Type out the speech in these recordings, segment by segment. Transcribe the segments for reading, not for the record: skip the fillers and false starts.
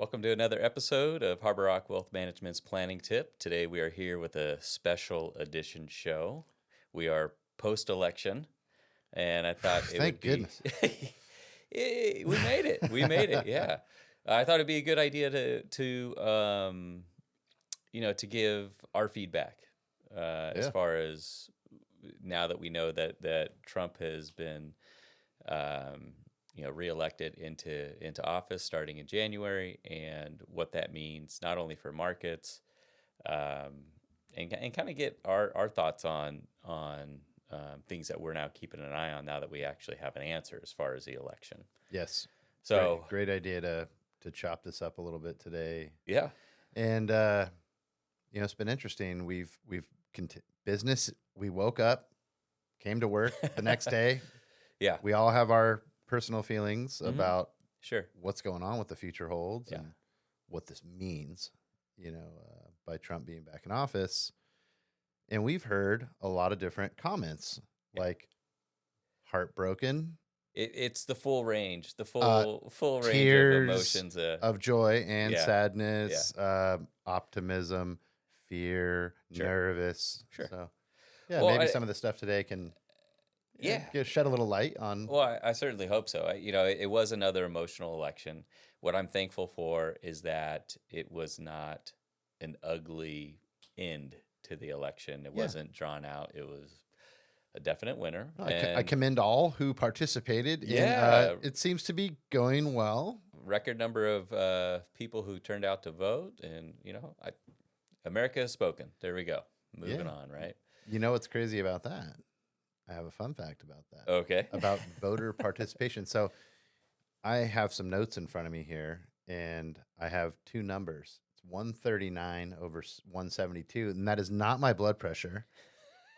Welcome to another episode of Harbor Rock Wealth Management's Planning Tip. Today we are here with a special edition show. We are post-election, and I thought it would Thank be goodness. we made it. We made it. Yeah, I thought it'd be a good idea to give our feedback as Yeah. far as now that we know that Trump has been reelected into office starting in January, and what that means not only for markets, um, and kind of get our thoughts on things that we're now keeping an eye on now that we actually have an answer as far as the election. Yes. So Great idea to chop this up a little bit today. yeah, And it's been interesting. We've business. We woke up, came to work the next day. yeah, We all have our personal feelings Mhm. about sure, what's going on, what the future holds, Yeah. and what this means. By Trump being back in office, and we've heard a lot of different comments, Yeah. like heartbroken, it's the full range, the Uh, full range of tears emotions. of joy and Yeah. sadness, optimism, fear, Sure. nervous. Sure. So, yeah, Well, maybe some of the stuff today can yeah. shed a little light on. Well, I certainly hope so. It was another emotional election. What I'm thankful for is that it was not an ugly end to the election. It Yeah. wasn't drawn out. It was a definite winner. I And commend all who participated. yeah, It seems to be going well. record number of people who turned out to vote. And, America has spoken. There we go. Moving Yeah. on, right? You know what's crazy about that? I have a fun fact about that. Okay. About voter participation. So I have some notes in front of me here, and I have two numbers. It's 139 over 172, and that is not my blood pressure,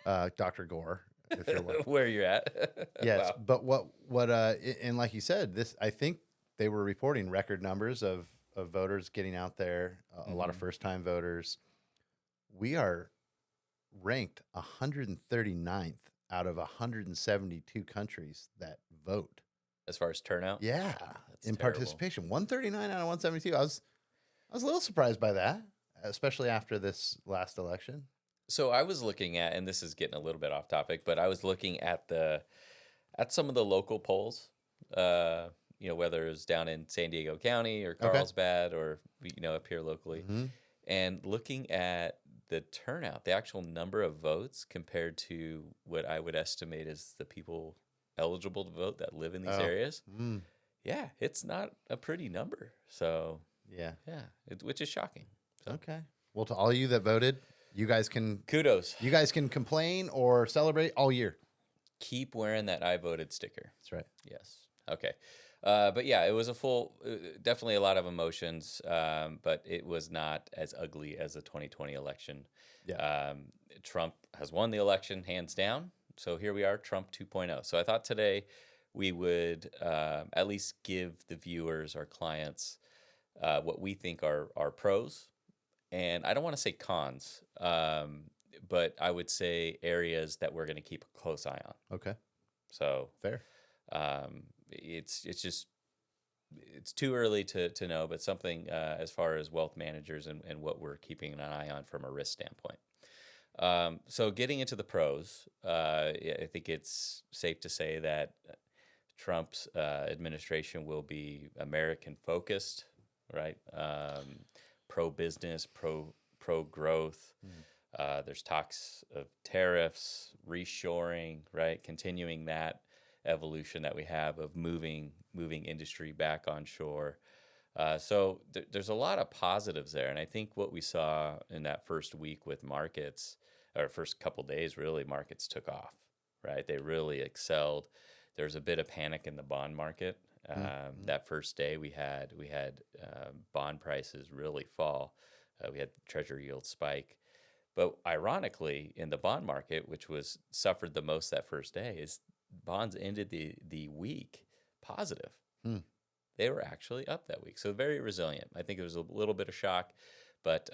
Dr. Gore, if you're wondering. Where you're at. Yes, Wow. but and like you said, I think they were reporting record numbers of voters getting out there, a lot of Mhm. first-time voters. We are ranked 139th out of 172 countries that vote. As far as turnout? Yeah, That's in terrible. participation, 139 out of 172. I was a little surprised by that, especially after this last election. So I was looking at, and this is getting a little bit off topic, but I was looking at some of the local polls, whether it's down in San Diego County or Okay. Carlsbad or up here locally, Mhm. and looking at the turnout, the actual number of votes compared to what I would estimate is the people eligible to vote that live in these Oh. areas. Mm. Yeah, it's not a pretty number. So Yeah. yeah, which is shocking. So Okay. Well, to all you that voted, you guys can kudos. complain or celebrate all year. Keep wearing that I voted sticker. That's right. Yes. Okay. But yeah, it was definitely a lot of emotions, but it was not as ugly as the 2020 election. Yeah. Trump has won the election hands down. So here we are, Trump 2.0. So I thought today we would at least give the viewers, our clients, what we think are pros. And I don't want to say cons, but I would say areas that we're going to keep a close eye on. Okay. So Fair. it's too early to know, but something as far as wealth managers and what we're keeping an eye on from a risk standpoint. So getting into the pros, I think it's safe to say that Trump's administration will be American focused, right? Pro business, pro growth. There's talks of tariffs, reshoring, right? Continuing that evolution that we have of moving industry back on shore. So there's a lot of positives there, and I think what we saw in that first week with markets, or first couple days, really, markets took off, right? They really excelled. There was a bit of panic in the bond market. That first day, we had bond prices really fall. We had treasury yield spike. But ironically, in the bond market, which was suffered the most that first day, is bonds ended the week positive. Hmm. They were actually up that week, so very resilient. I think it was a little bit of shock, but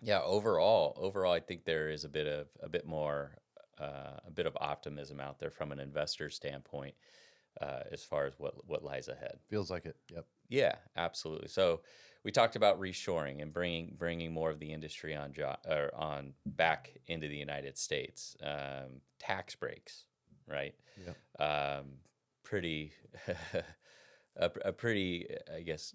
yeah, overall, I think there is a bit of optimism out there from an investor standpoint. as far as what lies ahead. Feels like it. Yep. Yeah, absolutely. So we talked about reshoring and bringing more of the industry or on back into the United States. Tax breaks, right? Yep. Pretty a pretty, I guess,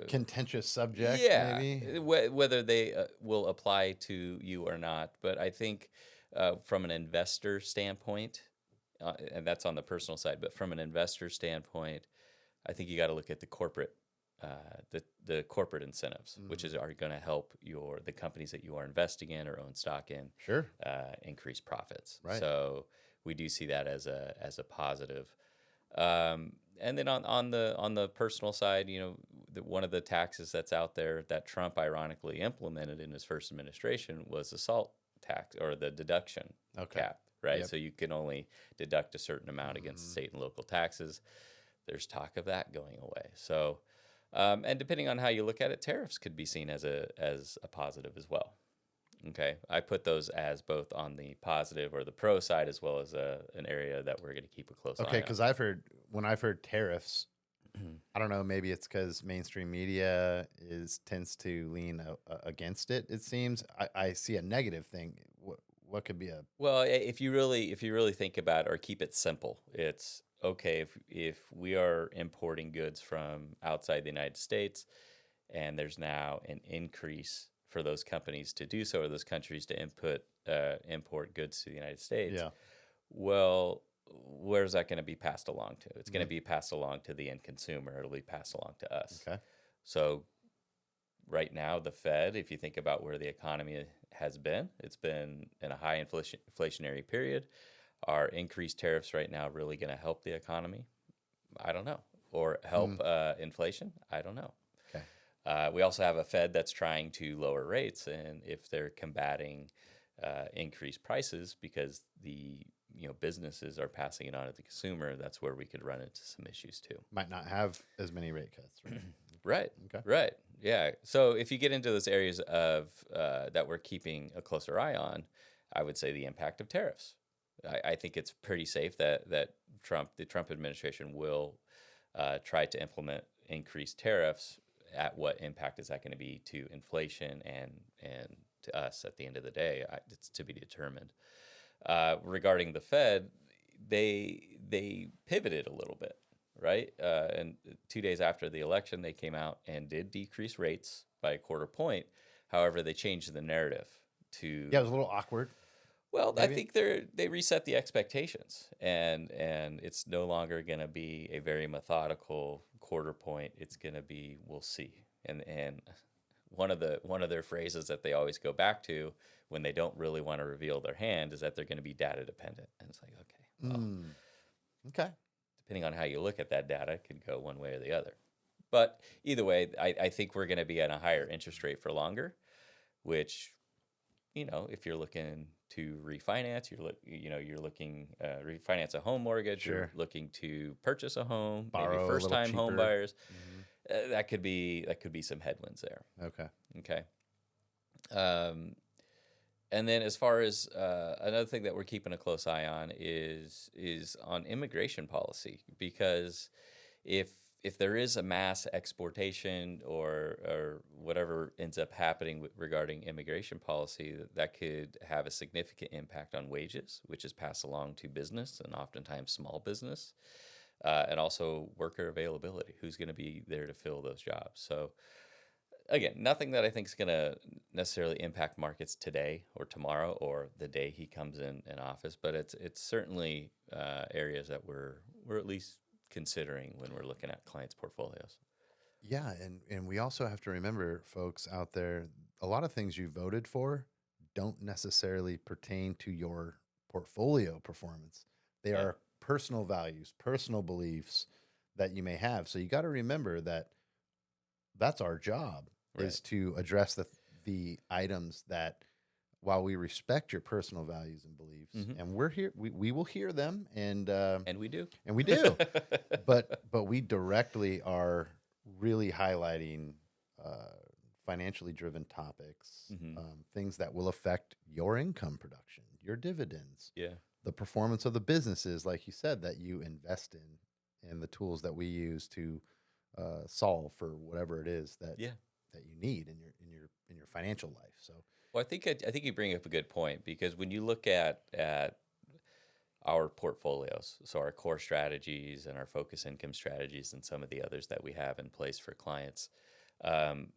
Contentious subject, yeah, maybe. whether they will apply to you or not. But I think from an investor standpoint, and that's on the personal side, but from an investor standpoint, I think you got to look at the corporate, the corporate incentives, which are going to help the companies that you are investing in or own stock in, Sure. increase profits. Right. So we do see that as a positive. And then on the personal side, one of the taxes that's out there that Trump ironically implemented in his first administration was the SALT tax, or the deduction cap, right? Yep. So you can only deduct a certain amount against state and local taxes. There's talk of that going away. So, and depending on how you look at it, tariffs could be seen as a positive as well. Okay, I put those as both on the positive or the pro side, as well as an area that we're going to keep a close eye on. Okay, because when I've heard tariffs, I don't know, maybe it's because mainstream media tends to lean against it. It seems I see a negative thing. What could be a Well, if you really think about it or keep it simple, it's okay if we are importing goods from outside the United States, and there's now an increase for those companies to do so, or those countries to import goods to the United States. Yeah. Well, where's that going to be passed along to? It's going to be passed along to the end consumer. It'll be passed along to us. Okay. So right now, the Fed, if you think about where the economy has been, it's been in a high inflationary period. Are increased tariffs right now really going to help the economy? I don't know. Or help inflation? I don't know. Okay. We also have a Fed that's trying to lower rates, and if they're combating increased prices because the businesses are passing it on to the consumer, that's where we could run into some issues too. Might not have as many rate cuts, right? Right. Okay. Right. Yeah. So if you get into those areas of that we're keeping a closer eye on, I would say the impact of tariffs. I think it's pretty safe that the Trump administration will try to implement increased tariffs. At what impact is that going to be to inflation and to us at the end of the day? It's to be determined. Regarding the Fed, they pivoted a little bit, right? And 2 days after the election, they came out and did decrease rates by a quarter point. However, they changed the narrative to Yeah, it was a little awkward. well, maybe? I think they reset the expectations, and it's no longer going to be a very methodical quarter point. It's going to be we'll see. And one of their phrases that they always go back to when they don't really want to reveal their hand is that they're going to be data dependent. And it's like, okay, well, Okay. depending on how you look at that data, it could go one way or the other. But either way, I think we're going to be at a higher interest rate for longer, which, if you're looking to refinance, you're looking refinance a home mortgage, Sure. you're looking to purchase a home, Borrow a maybe little first-time home cheaper. buyers, that could be some headwinds there. Okay. Okay. And then as far as another thing that we're keeping a close eye on is on immigration policy, because if there is a mass exportation or whatever ends up happening regarding immigration policy, that could have a significant impact on wages, which is passed along to business and oftentimes small business, and also worker availability. Who's going to be there to fill those jobs? So again, nothing that I think is going to necessarily impact markets today or tomorrow or the day he comes in office, but it's certainly areas that we're at least considering when we're looking at clients' portfolios. Yeah, and we also have to remember, folks out there, a lot of things you voted for don't necessarily pertain to your portfolio performance. They Yeah. are personal values, personal beliefs that you may have. So you got to remember that that's our job, is to address the items that, while we respect your personal values and beliefs, and we're here, we will hear them, and we do, but we directly are really highlighting financially driven topics, things that will affect your income production, your dividends, yeah, the performance of the businesses, like you said, that you invest in, and the tools that we use to solve for whatever it is Yeah. that you need in your financial life. So Well, I think you bring up a good point, because when you look at our portfolios, so our core strategies and our focus income strategies and some of the others that we have in place for clients, um,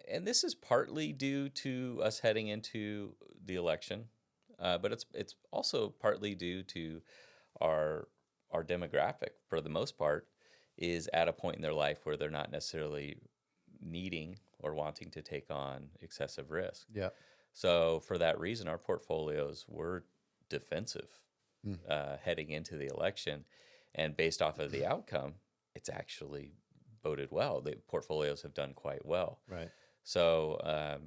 and this is partly due to us heading into the election, but it's also partly due to our our demographic, for the most part, is at a point in their life where they're not necessarily needing or wanting to take on excessive risk. yeah. So for that reason, our portfolios were defensive Mm. heading into the election, and based off of the outcome, it's actually boded well. The portfolios have done quite well. Right. So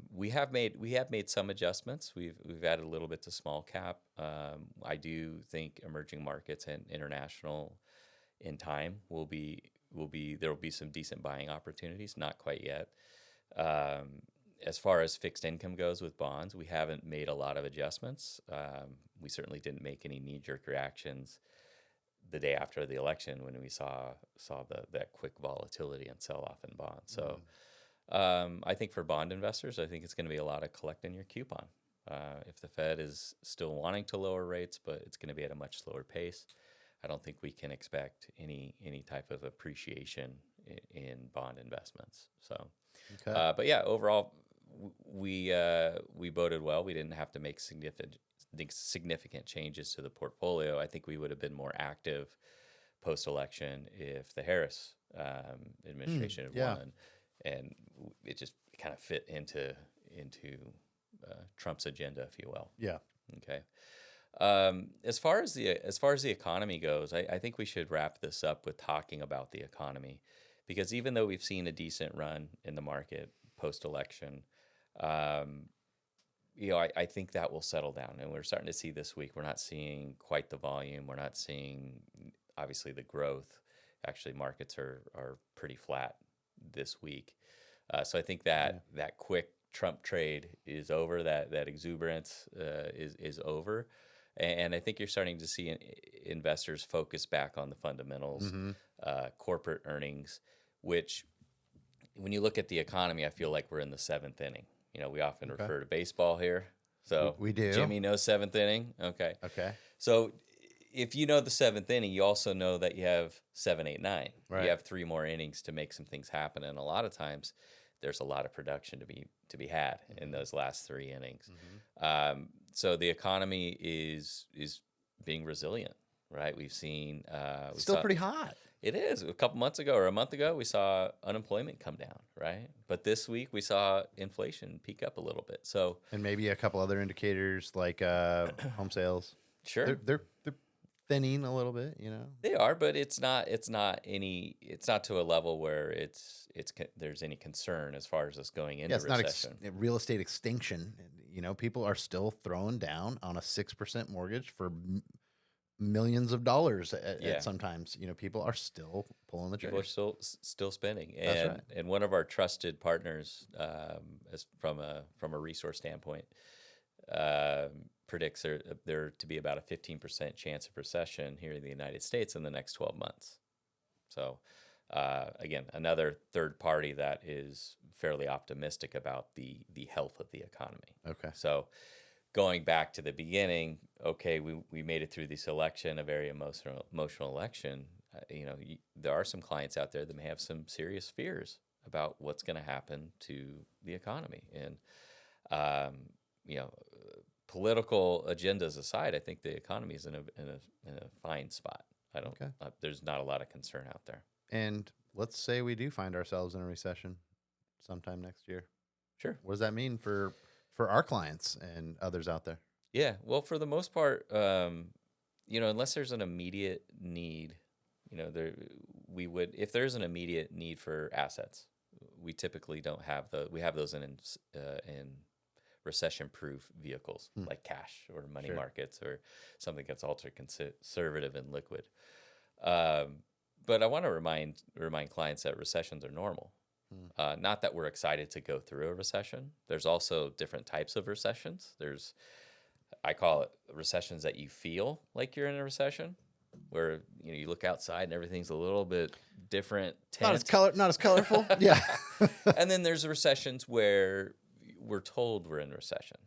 we have made some adjustments. We've added a little bit to small cap. I do think emerging markets and international in time will be there will be some decent buying opportunities. Not quite yet. Um, as far as fixed income goes with bonds, we haven't made a lot of adjustments. We certainly didn't make any knee jerk reactions the day after the election when we saw that quick volatility and sell off in bonds. So I think for bond investors, I think it's going to be a lot of collecting your coupon. If the Fed is still wanting to lower rates, but it's going to be at a much slower pace, I don't think we can expect any type of appreciation in bond investments. So, Okay. but yeah, overall, we voted well. We didn't have to make significant changes to the portfolio. I think we would have been more active post-election if the Harris administration had Yeah. won, and it just kind of fit into Trump's agenda, if you will. Yeah. Okay. As far as the economy goes, I think we should wrap this up with talking about the economy, because even though we've seen a decent run in the market post-election, um, I think that will settle down, and we're starting to see this week. We're not seeing quite the volume. We're not seeing obviously the growth. Actually, markets are pretty flat this week. So I think Yeah. that quick Trump trade is over. That exuberance is over, and I think you're starting to see investors focus back on the fundamentals, Mm-hmm. corporate earnings, which when you look at the economy, I feel like we're in the seventh inning. We often Okay. refer to baseball here. So We do. Jimmy knows seventh inning. Okay. Okay. So if you know the seventh inning, you also know that you have 7, 8, 9. Right. You have 3 more innings to make some things happen, and a lot of times there's a lot of production to be had in those last 3 innings. So the economy is being resilient, right? We've seen Still pretty hot. it is. A couple months ago or a month ago, we saw unemployment come down, right? But this week we saw inflation peak up a little bit. So And maybe a couple other indicators like home sales. sure, They're thinning a little bit, you know. they are, but it's not to a level where there's any concern as far as us going into Yeah, it's not recession. real estate extinction. You know, people are still throwing down on a 6% mortgage for millions of dollars Yeah. sometimes. You know, people are still pulling the People are trigger. still spending, That's and right. and one of our trusted partners, as from a resource standpoint, predicts there to be about a 15% chance of recession here in the United States in the next 12 months. So, again, another third party that is fairly optimistic about the health of the economy. Okay. So, going back to the beginning, okay, we made it through this election, a very emotional election. There are some clients out there that may have some serious fears about what's going to happen to the economy, and um, you know, political agendas aside, I think the economy is in a fine spot. I don't. Okay. There's not a lot of concern out there. And let's say we do find ourselves in a recession sometime next year. Sure. What does that mean for our clients and others out there? Yeah. Well, for the most part, unless there's an immediate need, we would, if there's an immediate need for assets, we typically don't have we have those in recession-proof vehicles like cash or money Sure. markets or something that's ultra conservative and liquid. But I want to remind clients that recessions are normal. Not that we're excited to go through a recession. There's also different types of recessions. There's I call it recessions that you feel like you're in a recession, where you look outside and everything's a little bit different tint. Not as colorful. Yeah. And then there's recessions where we're told we're in a recession.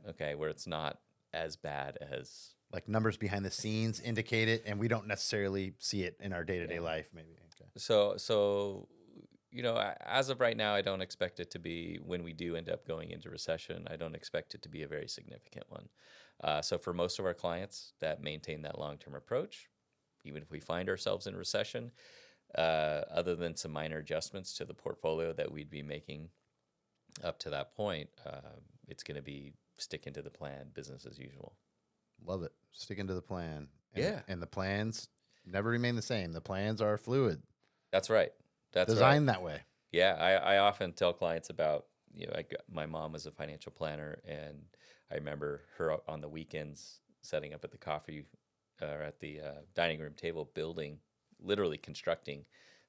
Okay. Where it's not as bad as Like numbers behind the scenes indicate it, and we don't necessarily see it in our day-to-day life, maybe. Okay. so. As of right now, I don't expect it to be, when we do end up going into recession, I don't expect it to be a very significant one. So for most of our clients that maintain that long-term approach, even if we find ourselves in recession, other than some minor adjustments to the portfolio that we'd be making up to that point, it's going to be sticking to the plan, business as usual. Love it. Sticking to the plan. And the plans never remain the same. The plans are fluid. That's right. That's designed that way. Yeah, I often tell clients about, my mom was a financial planner, and I remember her on the weekends setting up at the coffee or at the dining room table, literally constructing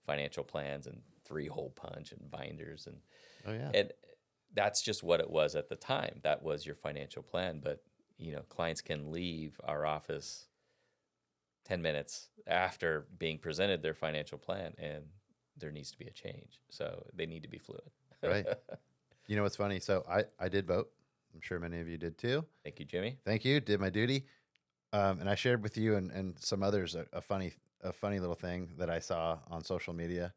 financial plans and 3-hole punch and binders, and that's just what it was at the time. That was your financial plan. But clients can leave our office 10 minutes after being presented their financial plan, and there needs to be a change. So they need to be fluid. Right. You know what's funny? So I did vote. I'm sure many of you did too. Thank you, Jimmy. Thank you. Did my duty. And I shared with you and some others a funny little thing that I saw on social media.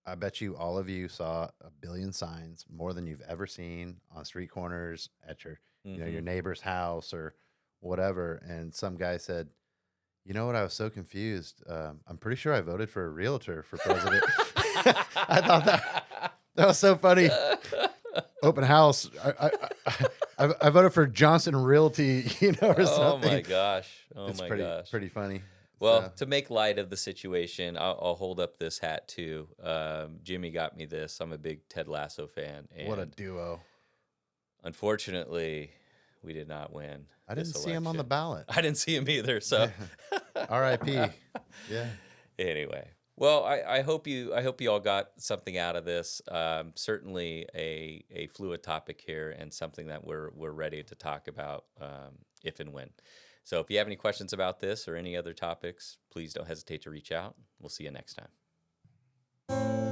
I bet you all of you saw a billion signs, more than you've ever seen, on street corners, at your your neighbor's house or whatever. And some guy said, "You know what? I was so confused. I'm pretty sure I voted for a realtor for president." I thought that was so funny. Open house. I voted for Johnson Realty, or something. Oh my gosh. It's pretty funny. Well, to make light of the situation, I'll hold up this hat too. Jimmy got me this. I'm a big Ted Lasso fan. And what a duo. Unfortunately, we did not win. I didn't see him on the ballot. I didn't see him either. So R.I.P. Yeah. Anyway, well, I hope you all got something out of this. Certainly a fluid topic here, and something that we're ready to talk about if and when. So if you have any questions about this or any other topics, please don't hesitate to reach out. We'll see you next time.